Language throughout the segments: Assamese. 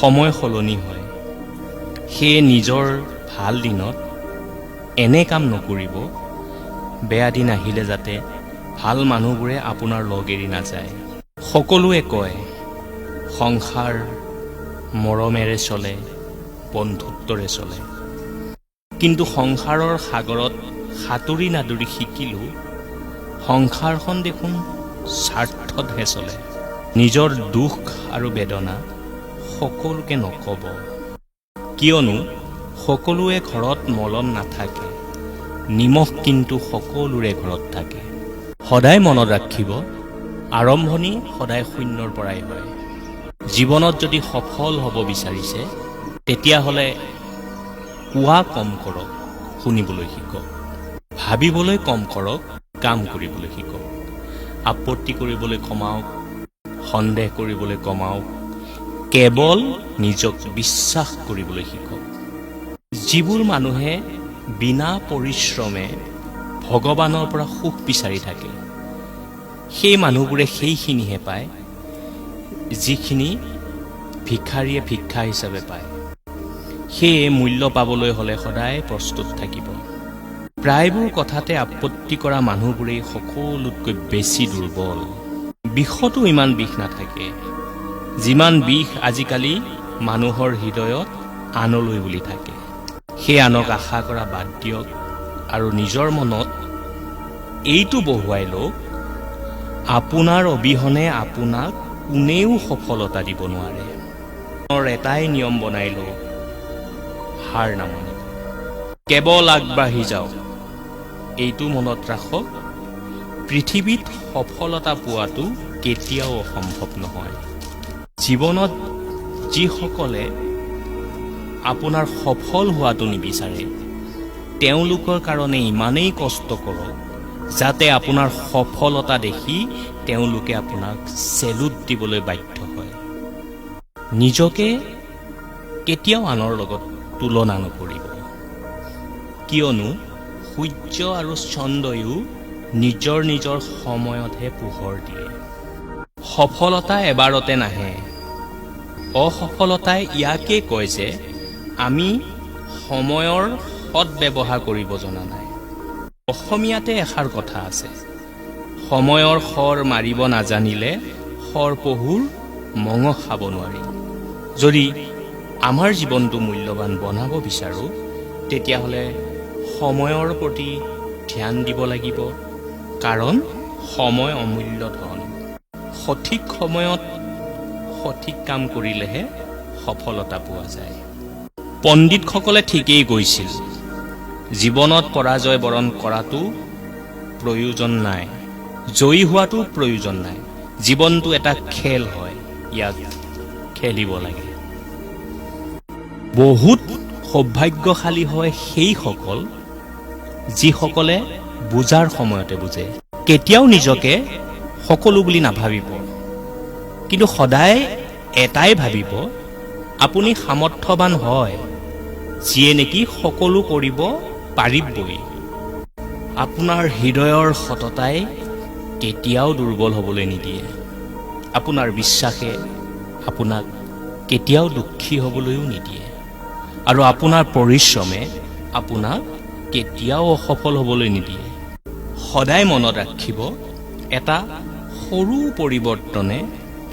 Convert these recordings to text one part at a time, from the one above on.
সময় সলনি হয়। সেয়ে নিজৰ ভাল দিনত এনে কাম নকৰিব, বেয়া দিন আহিলে যাতে ভাল মানুহবোৰে আপোনাৰ লগ এৰি নাযায়। সকলোৱে কয় সংসাৰ মৰমেৰে চলে, বন্ধুত্বৰে চলে। কিন্তু সংসাৰৰ সাগৰত সাঁতুৰি নাদুৰি শিকিলোঁ সংসাৰখন দেখোন স্বাৰ্থতহে চলে। নিজৰ দুখ আৰু বেদনা সকলোকে নক'ব, কিয়নো সকলোৱে ঘৰত মলম নাথাকে, নিমখ কিন্তু সকলোৰে ঘৰত থাকে। সদায় মনত ৰাখিব, আৰম্ভণি সদায় শূন্যৰ পৰাই হয়। জীৱনত যদি সফল হ'ব বিচাৰিছে, তেতিয়াহ'লে কোৱা কম কৰক, শুনিবলৈ শিকক। ভাবিবলৈ কম কৰক, কাম কৰিবলৈ শিকক। আপত্তি কৰিবলৈ কমাওক, সন্দেহ কৰিবলৈ কমাওক। কেৱল নিজক বিশ্বাস কৰিবলৈ শিকক। যিবোৰ মানুহে বিনা পৰিশ্ৰমে ভগৱানৰ পৰা সুখ বিচাৰি থাকে, সেই মানুহবোৰে সেইখিনিহে পায় যিখিনি ভিক্ষাৰীয়ে ভিক্ষা হিচাপে পায়। সেয়ে মূল্য পাবলৈ হ'লে সদায় প্ৰস্তুত থাকিব। প্ৰায়বোৰ কথাতে আপত্তি কৰা মানুহবোৰেই সকলোতকৈ বেছি দুৰ্বল। বিষতো ইমান বিষ নাথাকে যিমান বিষ আজিকালি মানুহৰ হৃদয়ত আনলৈ বুলি থাকে। সেই আনক আশা কৰা বাদ দিয়ক আৰু নিজৰ মনত এইটো বহুৱাই লওক, আপোনাৰ অবিহনে আপোনাক কোনেও সফলতা দিব নোৱাৰে। এটাই নিয়ম বনাই লওক, হাৰ নামানিব, কেৱল আগবাঢ়ি যাওক। এইটো মনত ৰাখক, পৃথিৱীত সফলতা পোৱাটো কেতিয়াও অসম্ভৱ নহয়। জীৱনত যিসকলে আপোনাৰ সফল হোৱাটো নিবিচাৰে, তেওঁলোকৰ কাৰণে ইমানেই কষ্ট কৰক যাতে আপোনাৰ সফলতা দেখি তেওঁলোকে আপোনাক চেলুট দিবলৈ বাধ্য হয়। নিজকে কেতিয়াও আনৰ লগত তুলনা নকৰিব, কিয়নো সূৰ্য আৰু চন্দ্ৰয়ো নিজৰ নিজৰ সময়তহে পোহৰ দিয়ে। সফলতা এবাৰতে নাহে। অসফলতাই ইয়াকে কয় যে আমি সময়ৰ সৎব্যৱহাৰ কৰিব জনা নাই। অসমীয়াতে এষাৰ কথা আছে, সময়ৰ শৰ মাৰিব নাজানিলে শৰ পহুৰ মঙহ খাব নোৱাৰি। যদি আমাৰ জীৱনটো মূল্যৱান বনাব বিচাৰোঁ, তেতিয়াহ'লে সময়ৰ প্ৰতি ধ্যান দিব লাগিব। কাৰণ সময় অমূল্য ধন। সঠিক সময়ত সঠিক কাম কৰিলেহে সফলতা পোৱা যায়। পণ্ডিতসকলে ঠিকেই কৈছিল, জীৱনত পৰাজয় বৰণ কৰাটো প্ৰয়োজন নাই, জয়ী হোৱাটো প্ৰয়োজন নাই। জীৱনটো এটা খেল হয়, ইয়াক খেলিব লাগে। বহুত সৌভাগ্যশালী হয় সেইসকল যিসকলে বুজাৰ সময়তে বুজে। কেতিয়াও নিজকে সকলো বুলি নাভাবিব, কিন্তু সদায় এটাই ভাবিব, আপুনি সামৰ্থ্যৱান হয়, যিয়ে নেকি সকলো কৰিব পাৰিবই। আপোনাৰ হৃদয়ৰ সততাই কেতিয়াও দুৰ্বল হ'বলৈ নিদিয়ে। আপোনাৰ বিশ্বাসে আপোনাক কেতিয়াও দুখী হ'বলৈও নিদিয়ে। আৰু আপোনাৰ পৰিশ্ৰমে আপোনাক কেতিয়াও অসফল হ'বলৈ নিদিয়ে। সদায় মনত ৰাখিব, এটা সৰু পৰিৱৰ্তনে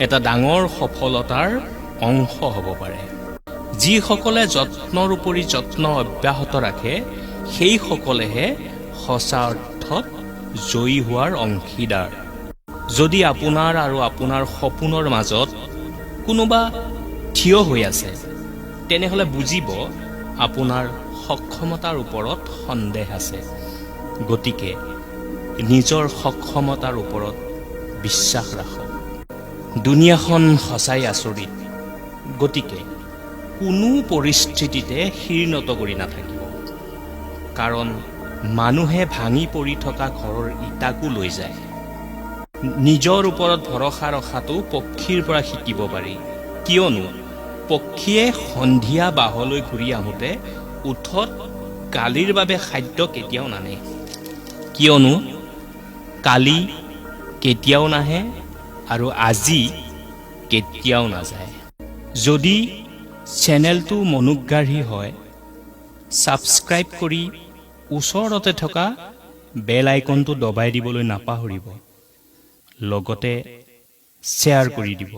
এটা ডাঙৰ সফলতাৰ অংশ হ'ব পাৰে। যিসকলে যত্নৰ উপৰি যত্ন অব্যাহত ৰাখে, সেইসকলেহে সঁচা অৰ্থত জয়ী হোৱাৰ অংশীদাৰ। যদি আপোনাৰ আৰু আপোনাৰ সপোনৰ মাজত কোনোবা থিয় হৈ আছে, তেনেহ'লে বুজিব আপোনাৰ সক্ষমতাৰ ওপৰত সন্দেহ আছে। গতিকে নিজৰ সক্ষমতাৰ ওপৰত বিশ্বাস ৰাখক। দুনিয়াখন সঁচাই আচৰিত, গতিকে কোনো পৰিস্থিতিতে শিৰনত কৰি নাথাকিব। কাৰণ মানুহে ভাঙি পৰি থকা ঘৰৰ ইটাকো লৈ যায়। নিজৰ ওপৰত ভৰসা ৰখাটো পক্ষীৰ পৰা শিকিব পাৰি, কিয়নো পক্ষীয়ে সন্ধিয়া বাহলৈ ঘূৰি আহোঁতে ওঠত কালিৰ বাবে খাদ্য কেতিয়াও নানে, কিয়নো কালি কেতিয়াও নাহে আৰু আজি কেতিয়াও নাযায়। যদি চেনেলটো মনোগ্ৰাহী হয় ছাবস্ক্ৰাইব কৰি ওচৰতে থকা বেল আইকনটো দবাই দিবলৈ নাপাহৰিব লগতে শ্বেয়াৰ কৰি দিব